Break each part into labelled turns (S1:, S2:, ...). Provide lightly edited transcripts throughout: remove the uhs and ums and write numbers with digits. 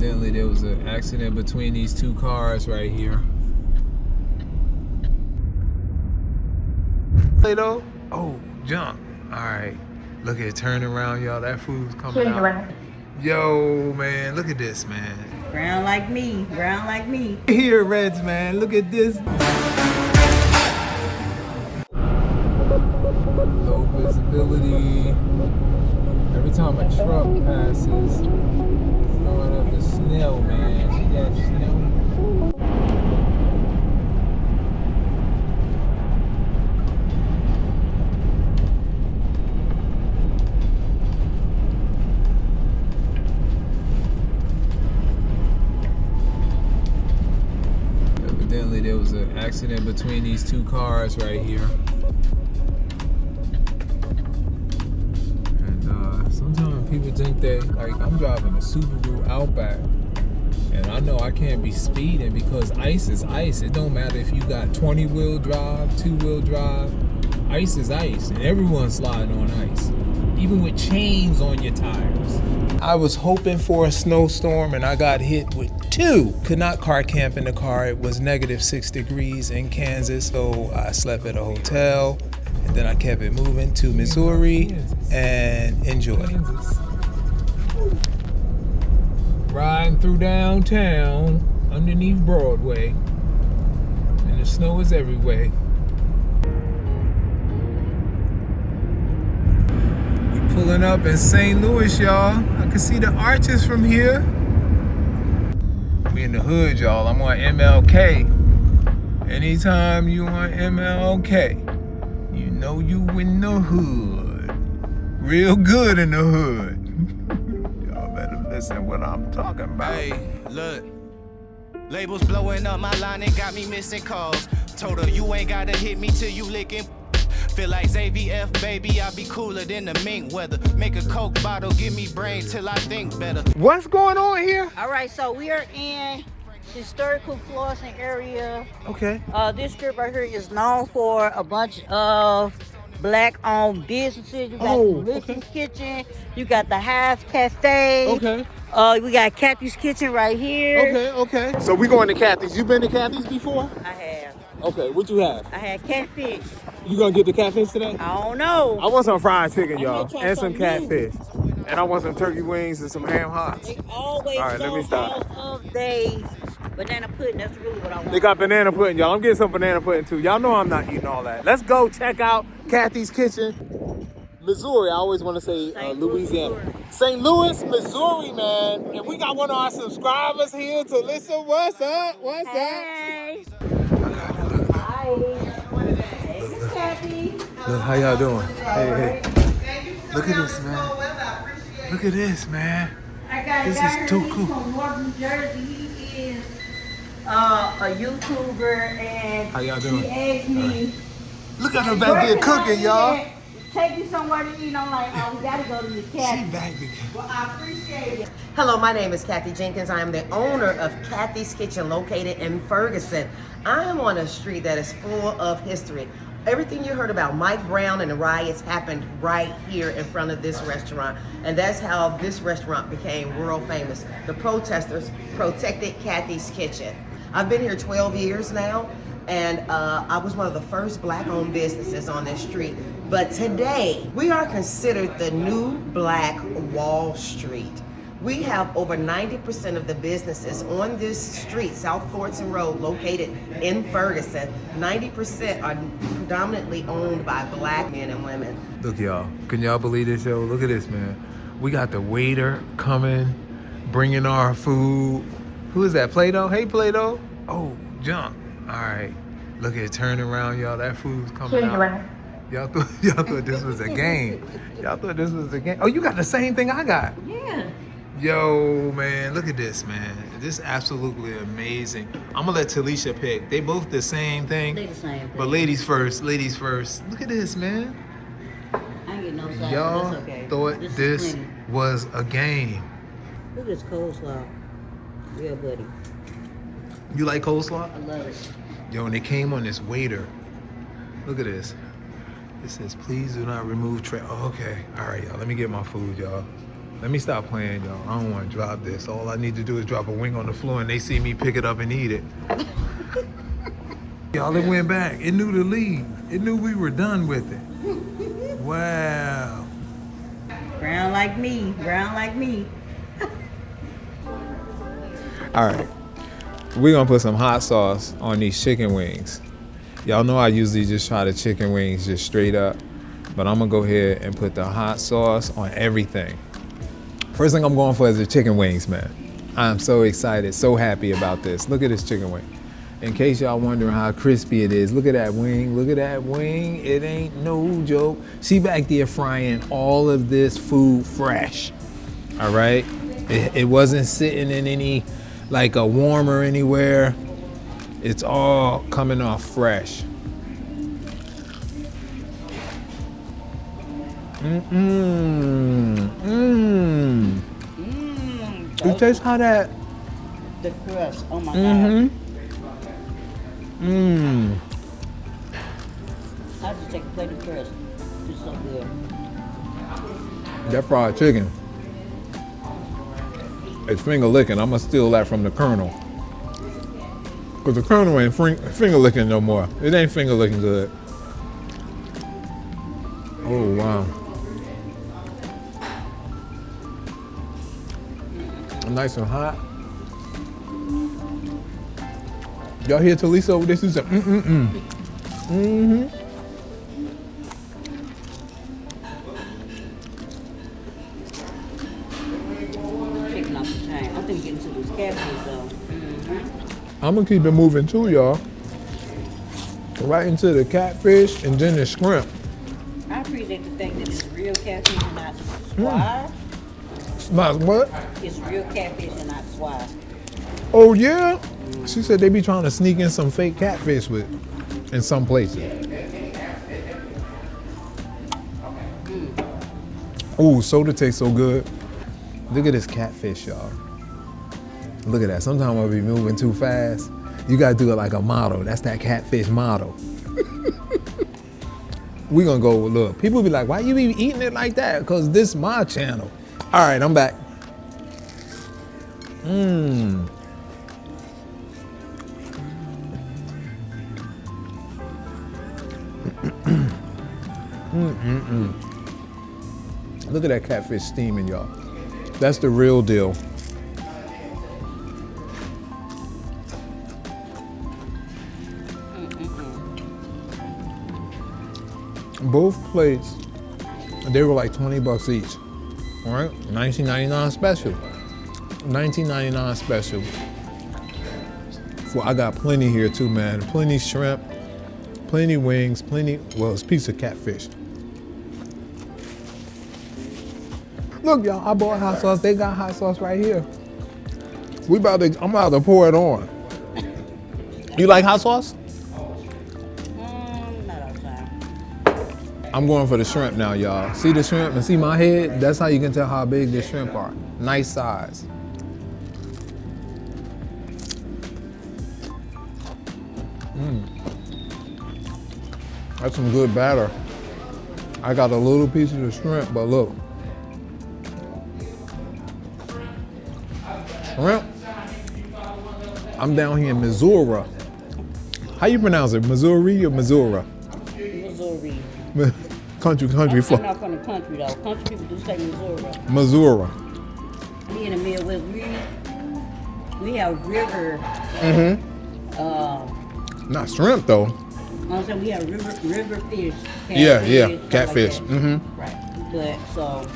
S1: Evidently there was an accident between these two cars right here. Play-Doh? Oh, jump. Alright. Look at it, turn around, y'all. That food's coming out. Yo, man, look at this, man.
S2: Brown like me, brown like me.
S1: Here, Reds, man, look at this. Low visibility. Every time a truck passes, throwing up the snail, man. See that snail? Evidently there was an accident between these two cars right here. Sometimes people think that, like, I'm driving a Subaru Outback, and I know I can't be speeding because ice is ice. It don't matter if you got 20-wheel drive, 2-wheel drive. Ice is ice, and everyone's sliding on ice, even with chains on your tires. I was hoping for a snowstorm, and I got hit with two. Could not car camp in the car. It was -6 degrees in Kansas, so I slept at a hotel. And then I kept it moving to Missouri and enjoy. Riding through downtown underneath Broadway, and the snow is everywhere. We pulling up in St. Louis, y'all. I can see the arches from here. We in the hood, y'all. I'm on MLK. Anytime you on MLK, you know you in the hood. Real good in the hood. Y'all better listen what I'm talking about.
S3: Hey, look. Labels blowing up my line and got me missing calls. Told her you ain't gotta hit me till you licking. Feel like ZVF, baby, I be cooler than the mink weather. Make a Coke bottle, give me brain till I think better.
S1: What's going on here?
S2: All right, so we are in historical Florissant area.
S1: Okay.
S2: This strip right here is known for a bunch of black-owned businesses. You got Ferguson's Kitchen. You got the Hive Cafe.
S1: Okay.
S2: We got Cathy's Kitchen right here.
S1: Okay. So we going to Cathy's. You been to Cathy's before?
S2: I have.
S1: Okay, what you have?
S2: I had catfish.
S1: You gonna get the catfish today?
S2: I don't know.
S1: I want some fried chicken, y'all,
S2: try
S1: and some
S2: something
S1: catfish. And I want some turkey wings and some ham hocks.
S2: They always
S1: All right, let me stop.
S2: of days. Banana pudding, that's really what I want.
S1: They got banana pudding, y'all. I'm getting some banana pudding too. Y'all know I'm not eating all that. Let's go check out Cathy's Kitchen. Missouri, I always want to say Louisiana. St. Louis, Missouri, man. And we got one of our subscribers here to listen. What's up? What's
S2: Hey.
S1: up?
S2: Hi. Hey, Miss Cathy.
S1: Look, how y'all doing? Hey. Look at this, man. Look at this, man. This is too cool.
S2: From North New Jersey. He is a YouTuber, and
S1: How y'all doing?
S2: he asked me.
S1: Look at her back there cooking, y'all.
S2: Take me somewhere to eat. I'm like, oh, we gotta go to Miss Cathy.
S1: She back there.
S2: Well, I appreciate it.
S4: Hello, my name is Cathy Jenkins. I am the owner of Cathy's Kitchen located in Ferguson. I am on a street that is full of history. Everything you heard about Mike Brown and the riots happened right here in front of this restaurant. And that's how this restaurant became world famous. The protesters protected Cathy's Kitchen. I've been here 12 years now, and I was one of the first black-owned businesses on this street. But today, we are considered the new Black Wall Street. We have over 90% of the businesses on this street, South Florissant Road, located in Ferguson. 90% are predominantly owned by black men and women.
S1: Look, y'all. Can y'all believe this, yo? Look at this, man. We got the waiter coming, bringing our food. Who is that? Play-Doh? Hey, Play-Doh. Oh, jump. All right. Look at it, turn around, y'all. That food's coming out. Y'all thought this was a game. Y'all thought this was a game. Oh, you got the same thing I got.
S2: Yeah.
S1: Yo, man, look at this, man. This is absolutely amazing. I'm gonna let Talisha pick. They both the same thing.
S2: They the same thing.
S1: But ladies first, ladies first. Look at this, man.
S2: I ain't getting no side.
S1: Y'all
S2: That's okay.
S1: thought this
S2: plenty.
S1: was a game.
S2: Look at this coleslaw. Yeah, buddy.
S1: You like coleslaw?
S2: I love it.
S1: Yo, and it came on this waiter. Look at this. It says, please do not remove tray. Oh, okay. All right, y'all. Let me get my food, y'all. Let me stop playing, y'all. I don't want to drop this. All I need to do is drop a wing on the floor and they see me pick it up and eat it. Y'all, it went back. It knew to leave. It knew we were done with it. Wow.
S2: Brown like me, brown like me.
S1: All right. We're going to put some hot sauce on these chicken wings. Y'all know I usually just try the chicken wings just straight up. But I'm going to go ahead and put the hot sauce on everything. First thing I'm going for is the chicken wings, man. I'm so excited, so happy about this. Look at this chicken wing. In case y'all wondering how crispy it is, look at that wing, look at that wing. It ain't no joke. She back there frying all of this food fresh, all right? It wasn't sitting in any, like a warmer anywhere. It's all coming off fresh. You taste how that?
S2: The crust, oh my God. I just take a plate of crust. It's so good.
S1: That fried chicken. It's finger licking. I'm gonna steal that from the Colonel. Cause the Colonel ain't finger licking no more. It ain't finger licking good. Oh wow. Nice and hot. Y'all hear Talisa over there? She said,
S2: Chicken off the chain. I'm thinking getting to this catfish though.
S1: I'm gonna keep it moving too, y'all. Right into the catfish and then the shrimp.
S2: I appreciate the fact that it's real catfish and not swine.
S1: Smells what?
S2: It's real catfish and not swine.
S1: Oh yeah? She said they be trying to sneak in some fake catfish with in some places. Ooh, soda tastes so good. Look at this catfish, y'all. Look at that. Sometimes I'll be moving too fast. You gotta do it like a model. That's that catfish model. We gonna go with, look, people be like, why you be eating it like that? Because this is my channel. All right, I'm back. Look at that catfish steaming, y'all. That's the real deal. Both plates, they were like 20 bucks each. All right, $19.99 special. $19.99 special. I got plenty here too, man. Plenty shrimp, plenty wings, plenty, well, it's a piece of catfish. Look, y'all, I bought hot sauce. They got hot sauce right here. I'm about to pour it on. You like hot sauce?
S2: Not outside.
S1: I'm going for the shrimp now, y'all. See the shrimp and see my head? That's how you can tell how big the shrimp are. Nice size. That's some good batter. I got a little piece of the shrimp, but look. Shrimp. I'm down here in Missouri. How you pronounce it? Missouri or Missouri?
S2: Missouri.
S1: Country.
S2: I'm not from the country though. Country people do say Missouri.
S1: Missouri.
S2: We in the Midwest, we have river.
S1: Not shrimp though.
S2: I'm saying we have river fish.
S1: Catfish.
S2: Like right. But so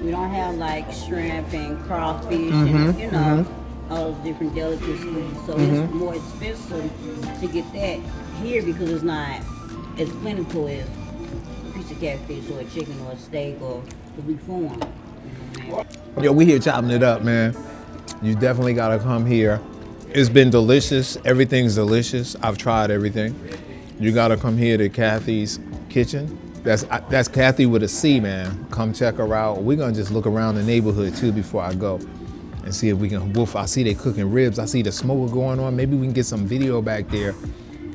S2: we don't have like shrimp and crawfish and all those different delicacies. So it's more expensive to get that here because it's not as plentiful as a piece of catfish or a chicken or a steak or the beef form.
S1: Yo, we here chopping it up, man. You definitely gotta come here. It's been delicious. Everything's delicious. I've tried everything. You gotta come here to Cathy's kitchen. That's Cathy with a C, man. Come check her out. We're gonna just look around the neighborhood too before I go and see if we can woof. I see they cooking ribs. I see the smoker going on. Maybe we can get some video back there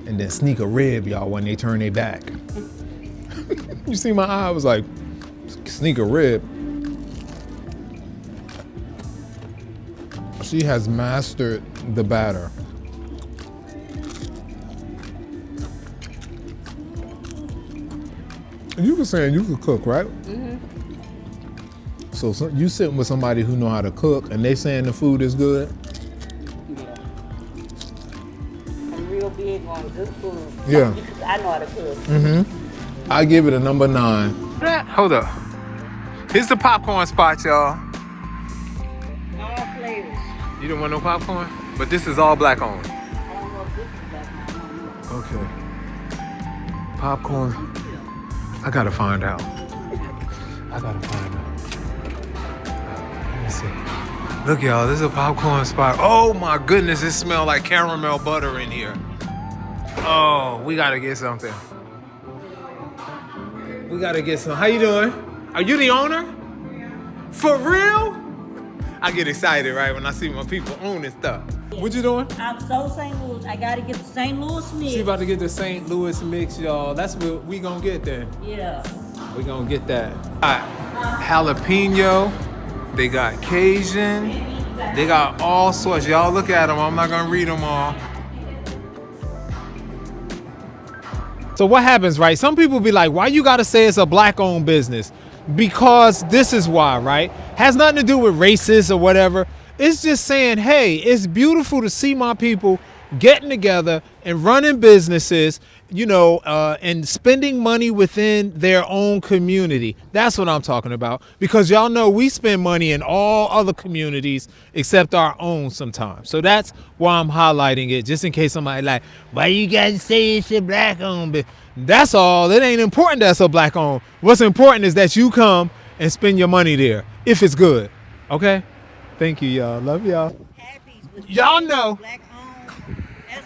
S1: and then sneak a rib, y'all, when they turn their back. You see my eye? I was like, sneak a rib. She has mastered the batter. You were saying you could cook, right?
S2: Mm-hmm.
S1: So you sitting with somebody who know how to cook, and they saying the food is good.
S2: Yeah. I'm real big on good food.
S1: Yeah.
S2: I know how to cook.
S1: Mm-hmm. I give it a number 9. Hold up. Here's the popcorn spot, y'all.
S2: All flavors.
S1: You don't want no popcorn? But this is all black owned.
S2: I don't know if this is black. I don't know.
S1: Okay. Popcorn. I gotta find out. Let me see. Look, y'all, this is a popcorn spot. Oh my goodness, it smells like caramel butter in here. Oh, we gotta get something. We gotta get some. How you doing? Are you the owner? For real? I get excited, right, when I see my people owning stuff. What you doing?
S2: I'm so St. Louis. I gotta get the St. Louis mix.
S1: She about to get the St. Louis mix, y'all. That's what we gonna get then.
S2: Yeah.
S1: We gonna get that. Jalapeno. They got Cajun. They got all sorts. Y'all look at them. I'm not gonna read them all. So what happens, right? Some people be like, why you gotta say it's a black-owned business? Because this is why, right? Has nothing to do with racist or whatever. It's just saying, hey, it's beautiful to see my people getting together and running businesses, you know, and spending money within their own community. That's what I'm talking about. Because y'all know we spend money in all other communities except our own sometimes. So that's why I'm highlighting it, just in case somebody like, why you gotta say it's a black-owned business? That's all. It ain't important that's a black-owned. What's important is that you come and spend your money there, if it's good. Okay? Thank you, y'all. Love y'all. Y'all know.
S2: Black owned as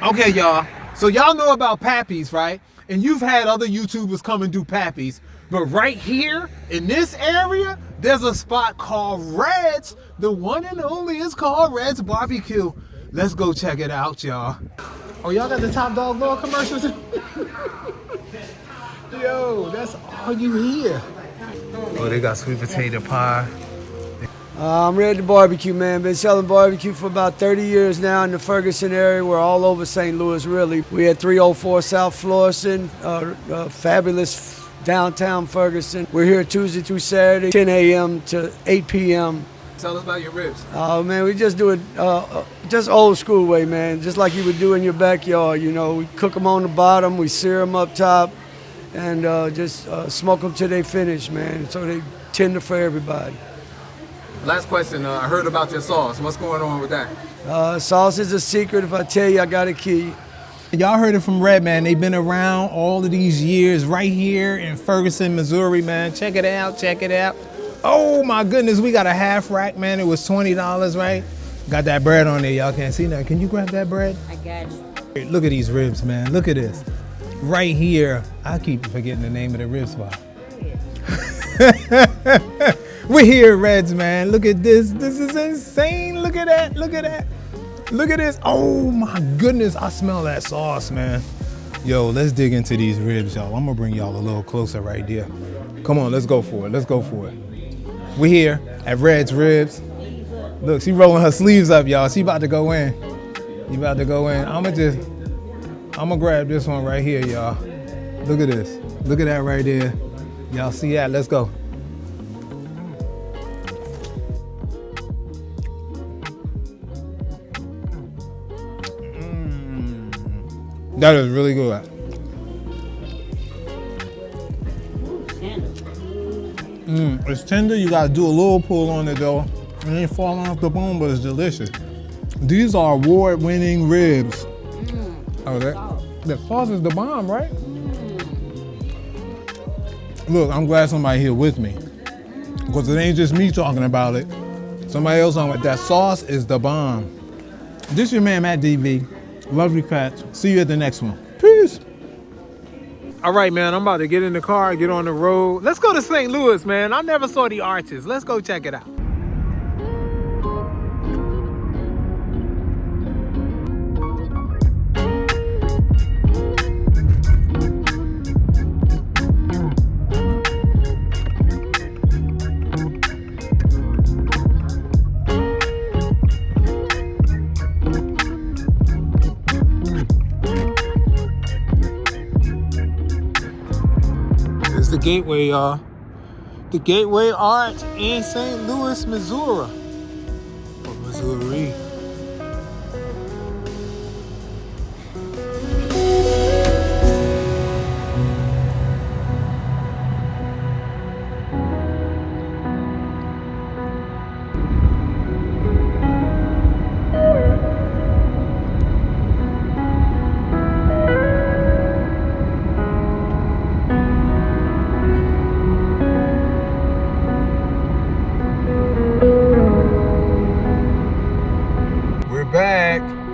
S2: well.
S1: Okay, y'all. So y'all know about Pappy's, right? And you've had other YouTubers come and do Pappy's. But right here, in this area, there's a spot called Red's. The one and only is called Red's Barbecue. Let's go check it out, y'all. Oh, y'all got the Top Dog Law commercials? Yo, that's all you hear. Oh, they got sweet potato pie.
S5: I'm ready to barbecue, man. Been selling barbecue for about 30 years now in the Ferguson area. We're all over St. Louis, really. We at 304 South Florissant, fabulous downtown Ferguson. We're here Tuesday through Saturday, 10 a.m. to 8 p.m.
S1: Tell us about your ribs.
S5: Oh, man, we just do it just old school way, man. Just like you would do in your backyard, you know. We cook them on the bottom, we sear them up top, and just smoke them till they finish, man. So they tender for everybody.
S1: Last question, I heard about your sauce. What's going on with that?
S5: Sauce is a secret. If I tell you, I got a key.
S1: Y'all heard it from Red, man. They've been around all of these years right here in Ferguson, Missouri, man. Check it out, check it out. Oh my goodness, we got a half rack, man. It was $20, right? Got that bread on there, y'all can't see that. Can you grab that bread?
S2: I got you.
S1: Look at these ribs, man. Look at this. Right here, I keep forgetting the name of the rib spot. We're here, Reds, man. Look at this. This is insane. Look at that. Look at that. Look at this. Oh my goodness. I smell that sauce, man. Yo, let's dig into these ribs, y'all. I'm gonna bring y'all a little closer right there. Come on, let's go for it. Let's go for it. We're here at Red's Ribs. Look, she rolling her sleeves up, y'all. She about to go in. You about to go in. I'm gonna grab this one right here, y'all. Look at this. Look at that right there. Y'all see that? Let's go. That is really good. It's tender. You gotta do a little pull on it though. It ain't falling off the bone, but it's delicious. These are award-winning ribs. Oh, that sauce is the bomb, right? Look, I'm glad somebody here with me, because it ain't just me talking about it. Somebody else on it. That sauce is the bomb. This your man, Matt DV. Love you, cats. See you at the next one. Peace. All right, man, I'm about to get in the car, get on the road. Let's go to St. Louis, man. I never saw the Arches. Let's go check it out. Gateway, y'all. The Gateway Arch in St. Louis, Missouri. Or Missouri. We're back.